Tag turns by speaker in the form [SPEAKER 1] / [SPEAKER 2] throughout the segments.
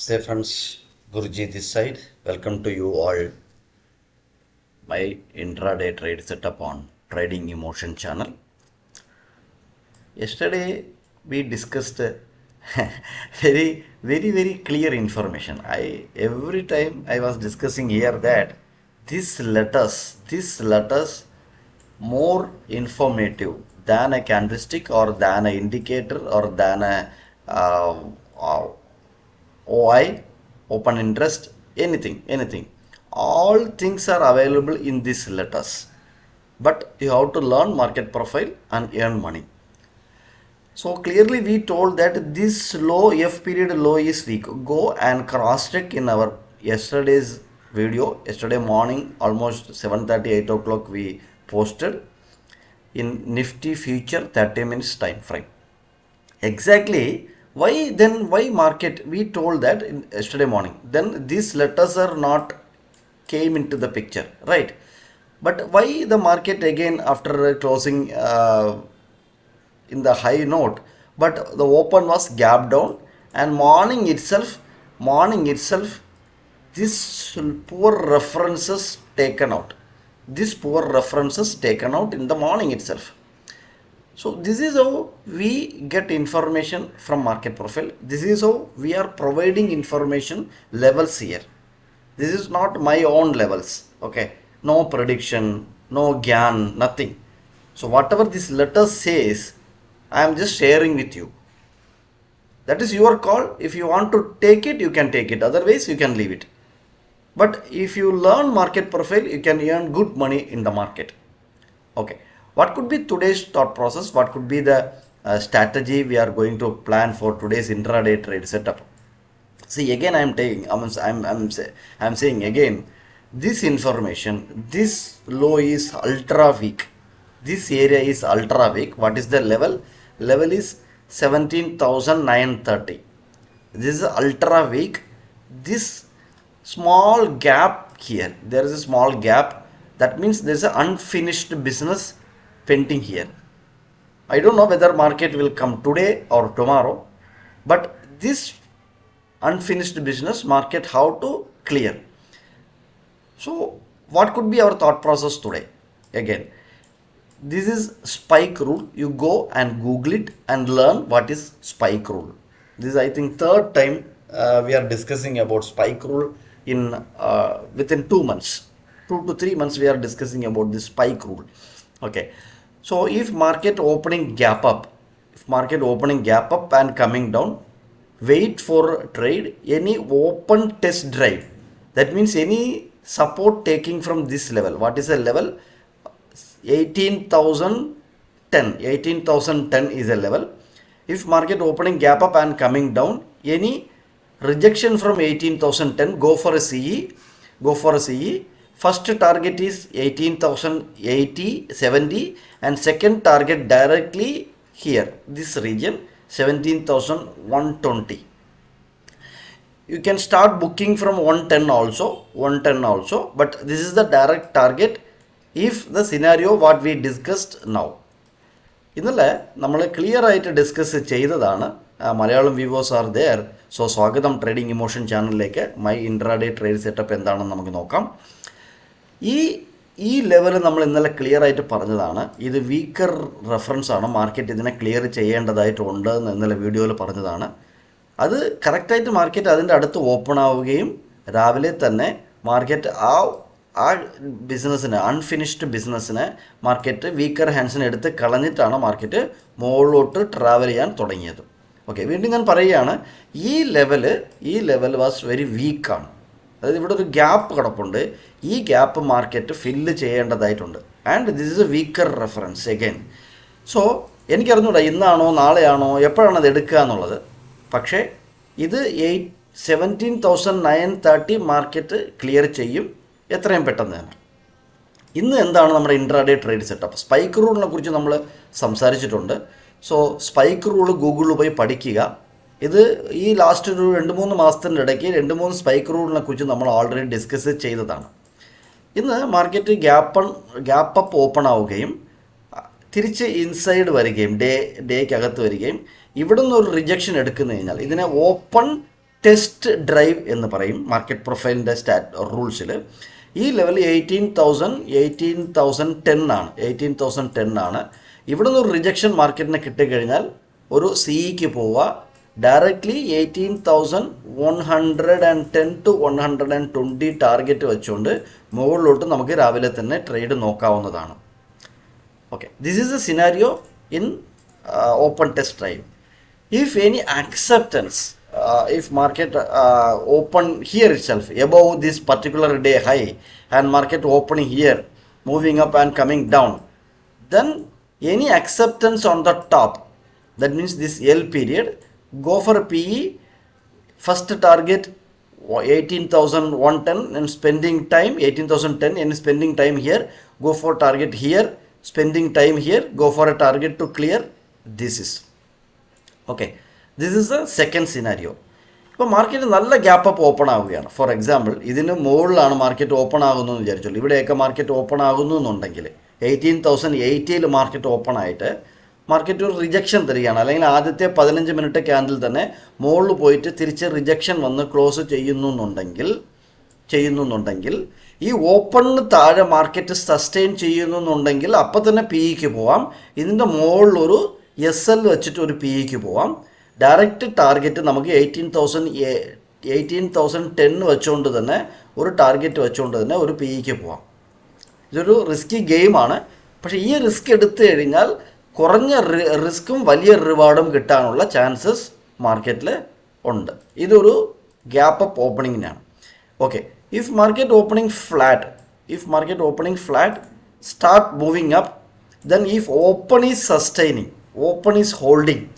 [SPEAKER 1] Namaste friends, Guruji this side. Welcome to you all. My intraday trade setup on Trading Emotion channel. Yesterday we discussed very clear information. Every time I was discussing here that this letters more informative than a candlestick or than an indicator or than a uh, uh, OI, open interest, anything. All things are available in these letters. But you have to learn market profile and earn money. So clearly we told that this low F period low is weak. Go and cross check in our yesterday's video. Yesterday morning almost 7:30 8 o'clock we posted in Nifty future 30 minutes time frame. Exactly. Why market? We told that yesterday morning. Then these letters are not came into the picture, right? But why the market again after closing in the high note? But the open was gap down and morning itself, this poor references taken out. This poor references taken out in the morning itself. So this is how we get information from market profile. This is how we are providing information levels here. This is not my own levels. Okay. No prediction, no gyan, nothing. So whatever this letter says, I am just sharing with you. That is your call. If you want to take it, you can take it. Otherwise, you can leave it. But if you learn market profile, you can earn good money in the market. Okay. What could be today's thought process? What could be the strategy we are going to plan for today's intraday trade setup? See, again, I'm saying again, this information, this low is ultra weak. This area is ultra weak. What is the level? Level is 17,930. This is ultra weak. This small gap here, there is a small gap. That means there is an unfinished business pending here. I don't know whether market will come today or tomorrow, but this unfinished business market how to clear. So what could be our thought process today? Again, this is spike rule. You go and Google it and learn what is spike rule. This is I think third time we are discussing about spike rule in within 2 months. 2 to 3 months we are discussing about this spike rule. Okay. So if market opening gap up and coming down, wait for trade, any open test drive. That means any support taking from this level. What is the level? 18,010 is a level. If market opening gap up and coming down, any rejection from 18,010, go for a CE. First target is 18,080, 70 and second target directly here, this region 17,120. You can start booking from 110 also, but this is the direct target if the scenario what we discussed now. Innale nammal clear aayittu discuss cheythathana. Malayalam viewers are there. So Swagatham Trading Emotion channel like my intraday trade setup എന്താണെന്ന് നമുക്ക് നോക്കാം. ഈ level നമ്മൾ ഇന്നലെ clear ആയിട്ട് പറഞ്ഞതാണ്. ഇത് weaker reference ആണ്. മാർക്കറ്റ് ഇതിനെ ക്ലിയർ ചെയ്യേണ്ടതായിട്ടുണ്ട് എന്ന് ഇന്നലെ വീഡിയോയിൽ പറഞ്ഞതാണ്. അത് കറക്റ്റായിട്ട് മാർക്കറ്റ് അതിൻ്റെ അടുത്ത് ഓപ്പൺ ആവുകയും രാവിലെ തന്നെ മാർക്കറ്റ് ആ ബിസിനസ്സിന് അൺഫിനിഷ്ഡ് ബിസിനസ്സിനെ മാർക്കറ്റ് വീക്കർ ഹാൻഡ്സിനെ എടുത്ത് കളഞ്ഞിട്ടാണ് മാർക്കറ്റ് മുകളിലോട്ട് ട്രാവൽ ചെയ്യാൻ തുടങ്ങിയത്. ഓക്കെ, വീണ്ടും ഞാൻ പറയുകയാണ്, ഈ ലെവൽ വാസ് വെരി വീക്കാണ്. അതായത് ഇവിടെ ഒരു ഗ്യാപ്പ് കിടപ്പുണ്ട്. ഈ ഗ്യാപ്പ് മാർക്കറ്റ് ഫില്ല് ചെയ്യേണ്ടതായിട്ടുണ്ട്. And this is A weaker reference again. So എനിക്കറിഞ്ഞൂടാ ഇന്നാണോ നാളെയാണോ എപ്പോഴാണ് അത് എടുക്കുക എന്നുള്ളത്. പക്ഷേ ഇത് 17,930 മാർക്കറ്റ് ക്ലിയർ ചെയ്യും എത്രയും പെട്ടെന്ന് തന്നെ. ഇന്ന് എന്താണ് നമ്മുടെ ഇൻട്രാഡേ ട്രേഡ് സെറ്റപ്പ്? സ്പൈക്ക് റൂളിനെ കുറിച്ച് നമ്മൾ സംസാരിച്ചിട്ടുണ്ട്. സോ സ്പൈക്ക് റൂൾ ഗൂഗിളിൽ പോയി പഠിക്കുക. ഇത് ഈ ലാസ്റ്റ് ഒരു 2-3 മാസത്തിൻ്റെ ഇടയ്ക്ക് 2-3 സ്പൈക്ക് റൂളിനെ കുറിച്ച് നമ്മൾ ഓൾറെഡി ഡിസ്കസ് ചെയ്തതാണ്. ഇന്ന് മാർക്കറ്റ് ഗ്യാപ്പ് അപ്പ് ഓപ്പൺ ആവുകയും തിരിച്ച് ഇൻസൈഡ് വരികയും ഡേക്കകത്ത് വരികയും ഇവിടെ നിന്ന് ഒരു റിജക്ഷൻ എടുക്കുന്നു കഴിഞ്ഞാൽ ഇതിനെ ഓപ്പൺ ടെസ്റ്റ് ഡ്രൈവ് എന്ന് പറയും മാർക്കറ്റ് പ്രൊഫൈലിൻ്റെ റൂൾസിൽ. ഈ ലെവൽ 18,010 ആണ്. 18,010 ആണ്. ഇവിടെ നിന്ന് ഒരു റിജക്ഷൻ മാർക്കറ്റിന് കിട്ടിക്കഴിഞ്ഞാൽ ഒരു സിഇക്ക് പോവുക, ഡയറക്റ്റ്ലി 18,110 to 120 ടാർഗറ്റ് വെച്ചുകൊണ്ട് മുകളിലോട്ട് നമുക്ക് രാവിലെ തന്നെ ട്രേഡ് നോക്കാവുന്നതാണ്. Okay, this is A scenario in open test drive. If any acceptance, if market open here itself above this particular day high and market opening here, moving up and coming down, then any acceptance on the top, that means this L period, go for PE, first target 18,110 and spending time 18,010 and spending time here, go for target here, spending time here, go for a target to clear. This is okay, this is the second scenario. ഇപ്പോൾ market നല്ല gap up open ആവുകയാണ്. For example, ഇതിന് മുകളിലാണ് market open ആകുന്നതെന്ന് വിചാരിച്ചോളൂ. ഇവിടെയൊക്കെ market open ആകുന്നു എന്നുണ്ടെങ്കിൽ 18,080 market open ആയിട്ട് market ഒരു റിജക്ഷൻ തരികയാണ്, അല്ലെങ്കിൽ ആദ്യത്തെ 15 മിനിറ്റ് ക്യാൻഡിൽ തന്നെ മുകളിൽ പോയിട്ട് തിരിച്ച് റിജക്ഷൻ വന്ന് ക്ലോസ് ചെയ്യുന്നുണ്ടെങ്കിൽ ഈ ഓപ്പണിന് താഴെ മാർക്കറ്റ് സസ്റ്റെയിൻ ചെയ്യുന്നുണ്ടെങ്കിൽ അപ്പം തന്നെ പിഇക്ക് പോവാം. ഇതിൻ്റെ മുകളിലൊരു SL വെച്ചിട്ട് ഒരു പിഇക്ക് പോവാം. ഡയറക്റ്റ് ടാർഗറ്റ് നമുക്ക് 18,010 വെച്ചുകൊണ്ട് തന്നെ ഒരു ടാർഗറ്റ് വെച്ചുകൊണ്ട് തന്നെ ഒരു പിഇക്ക് പോവാം. ഇതൊരു റിസ്കി ഗെയിമാണ്. പക്ഷേ ഈ റിസ്ക് എടുത്തു കഴിഞ്ഞാൽ കുറഞ്ഞ റിസ്ക്കും വലിയ റിവാർഡും കിട്ടാനുള്ള ചാൻസസ് മാർക്കറ്റിൽ ഉണ്ട്. ഇതൊരു ഗ്യാപ്പ് അപ്പ് ഓപ്പണിങ്ങിനാണ്. Okay, if market opening flat start moving up, then if open is sustaining, open is holding,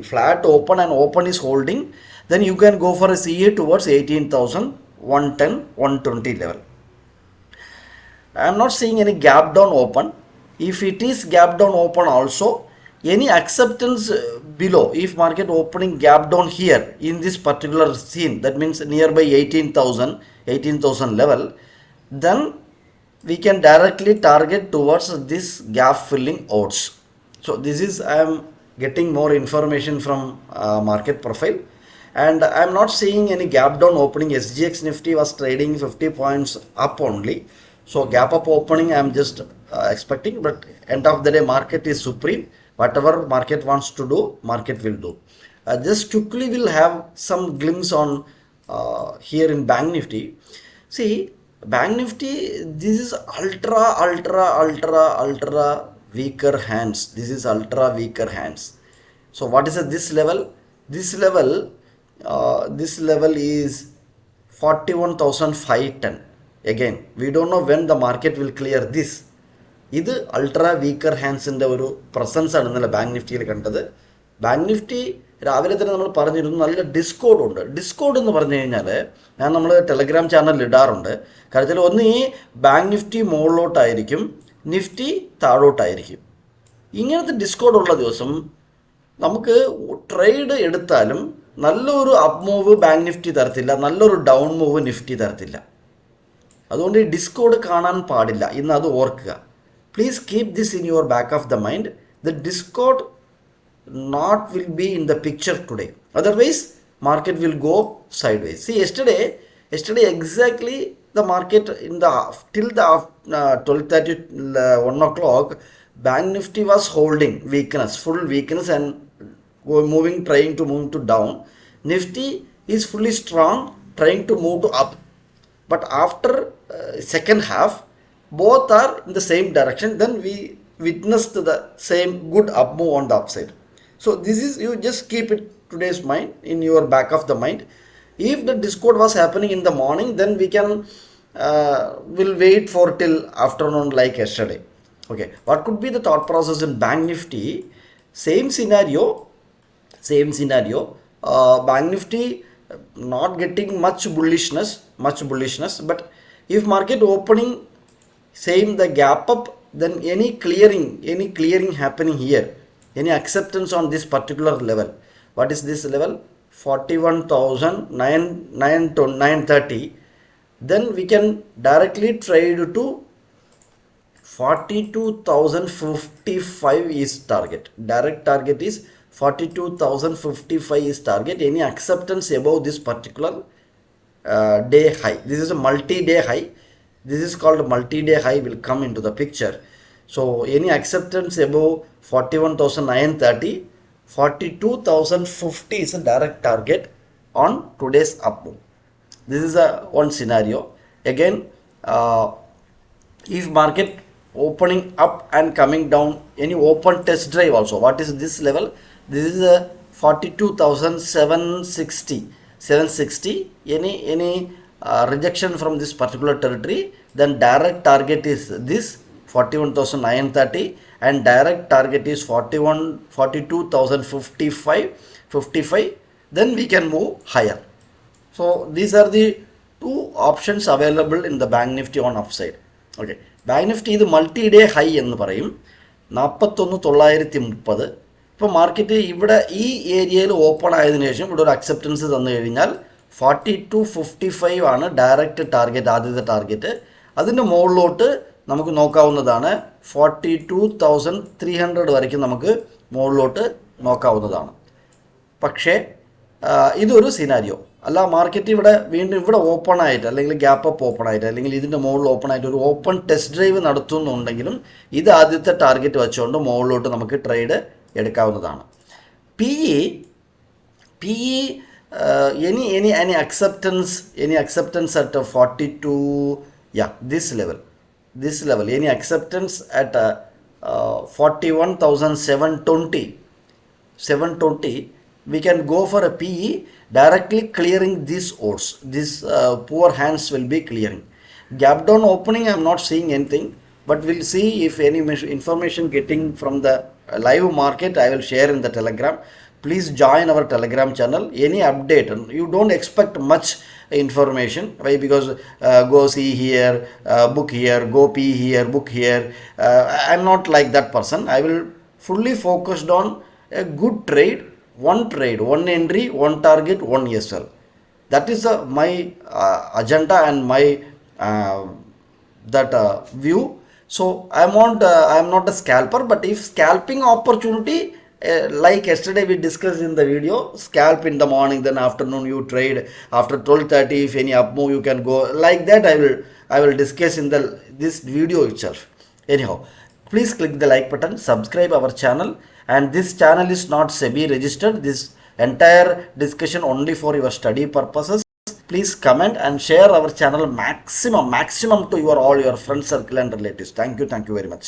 [SPEAKER 1] flat open and open is holding, then you can go for a CA towards 18,110 120 level. I am not seeing any gap down open. If it is gap down open also, any acceptance below, if market opening gap down here in this particular scene, that means nearby 18,000 level, then we can directly target towards this gap filling odds. So this is, I am getting more information from market profile, and I am not seeing any gap down opening. SGX Nifty was trading 50 points up only, so gap up opening I am just expecting, but end of the day market is supreme. Whatever market wants to do, market will do. Just quickly we'll have some glimpse on here in Bank Nifty. See, Bank Nifty, this is ultra weaker hands. This is ultra weaker hands. So what is this level? This level is 41,510. Again, we don't know when the market will clear this. ഇത് ultra weaker ഹാൻഡ്സിൻ്റെ ഒരു presence ആണ് ഇന്നലെ bank നിഫ്റ്റിയിൽ കണ്ടത്. Bank Nifty രാവിലെ തന്നെ നമ്മൾ പറഞ്ഞിരുന്നു നല്ല ഡിസ്കോഡ് ഉണ്ട്. ഡിസ്കോഡ് എന്ന് പറഞ്ഞു കഴിഞ്ഞാൽ നമ്മൾ ടെലഗ്രാം ചാനലിൽ ഇടാറുണ്ട്. കാര്യത്തിൽ ഒന്ന് ഈ ബാങ്ക് നിഫ്റ്റി മുകളിലോട്ടായിരിക്കും, നിഫ്റ്റി താഴോട്ടായിരിക്കും. ഇങ്ങനത്തെ ഡിസ്കോഡുള്ള ദിവസം നമുക്ക് ട്രേഡ് എടുത്താലും നല്ലൊരു അപ്പ് മൂവ് ബാങ്ക് നിഫ്റ്റി തരത്തില്ല, നല്ലൊരു ഡൗൺ മൂവ് നിഫ്റ്റി തരത്തില്ല. അതുകൊണ്ട് ഈ ഡിസ്കോഡ് കാണാൻ പാടില്ല. ഇന്ന് അത് ഓർക്കുക. Please keep this in your back of the mind. The discord not will be in the picture today. Otherwise, market will go sideways. See, yesterday exactly the market in the till the 12:30 1 o'clock, Bank Nifty was holding weakness, full weakness, and trying to move to down. Nifty is fully strong, trying to move to up. But after second half, both are in the same direction, then we witnessed the same good up move on the upside. So this is, you just keep it today's mind in your back of the mind. If the discord was happening in the morning, then we can will wait for till afternoon like yesterday. Okay, what could be the thought process in Bank Nifty? Same scenario. Bank Nifty not getting much bullishness, but if market opening same the gap up, then any clearing happening here, any acceptance on this particular level. What is this level? 41,930. Then we can directly trade to 42,055 is target. Direct target is 42,055 is target. Any acceptance above this particular day high. This is a multi-day high. This is called multi-day high will come into the picture. So any acceptance above 41,930, 42,050 is a direct target on today's up move. This is a one scenario. Again, if market opening up and coming down, any open test drive also. What is this level? This is a 42,760. 760. Any rejection from this particular territory, then direct target is this 41,930 and direct target is 42,055. Then we can move higher. So these are the two options available in the bank nifty on upside. Okay, bank nifty ഇത് multi day high എന്ന് പറയും 41,930. ഇപ്പോൾ market ഇവിടെ ഈ ഏരിയയിൽ open ആയതിനു ശേഷം ഇവിടെ ഒരു അക്സെപ്റ്റൻസ് തന്നു കഴിഞ്ഞാൽ 42,55 ആണ് ഡയറക്റ്റ് ടാർഗറ്റ്, ആദ്യത്തെ ടാർഗറ്റ്. അതിൻ്റെ മുകളിലോട്ട് നമുക്ക് നോക്കാവുന്നതാണ് 42,300 വരയ്ക്കും നമുക്ക് മുകളിലോട്ട് നോക്കാവുന്നതാണ്. പക്ഷേ ഇതൊരു സിനാരിയോ അല്ല. മാർക്കറ്റ് ഇവിടെ വീണ്ടും ഇവിടെ ഓപ്പൺ ആയിട്ട് അല്ലെങ്കിൽ ഗ്യാപ്പ് അപ്പ് ഓപ്പൺ ആയിട്ട് അല്ലെങ്കിൽ ഇതിൻ്റെ മുകളിൽ ഓപ്പൺ ആയിട്ട് ഒരു ഓപ്പൺ ടെസ്റ്റ് ഡ്രൈവ് നടത്തുന്നുണ്ടെങ്കിലും ഇത് ആദ്യത്തെ ടാർഗറ്റ് വെച്ചുകൊണ്ട് മുകളിലോട്ട് നമുക്ക് ട്രേഡ് എടുക്കാവുന്നതാണ്. P E any acceptance at 42, yeah, this level any acceptance at 41,720, we can go for a PE directly clearing these odds. These poor hands will be clearing. Gap down opening, I am not seeing anything, but we'll see if any information getting from the live market I will share in the Telegram. Please join our Telegram channel. Any update, you don't expect much information. Why? Because go see here, book here, go P here, book here. I'm not like that person. I will fully focused on a good trade, one entry, one target, one SL. That is my agenda and my view. So I'm not a scalper, but if scalping opportunity, like yesterday we discussed in the video, scalp in the morning, then afternoon you trade, after 12:30 if any up move you can go, like that I will discuss in this video itself. Anyhow, please click the like button, subscribe our channel, and this channel is not SEBI registered. This entire discussion only for your study purposes. Please comment and share our channel maximum to all your friends, circle and relatives. Thank you very much.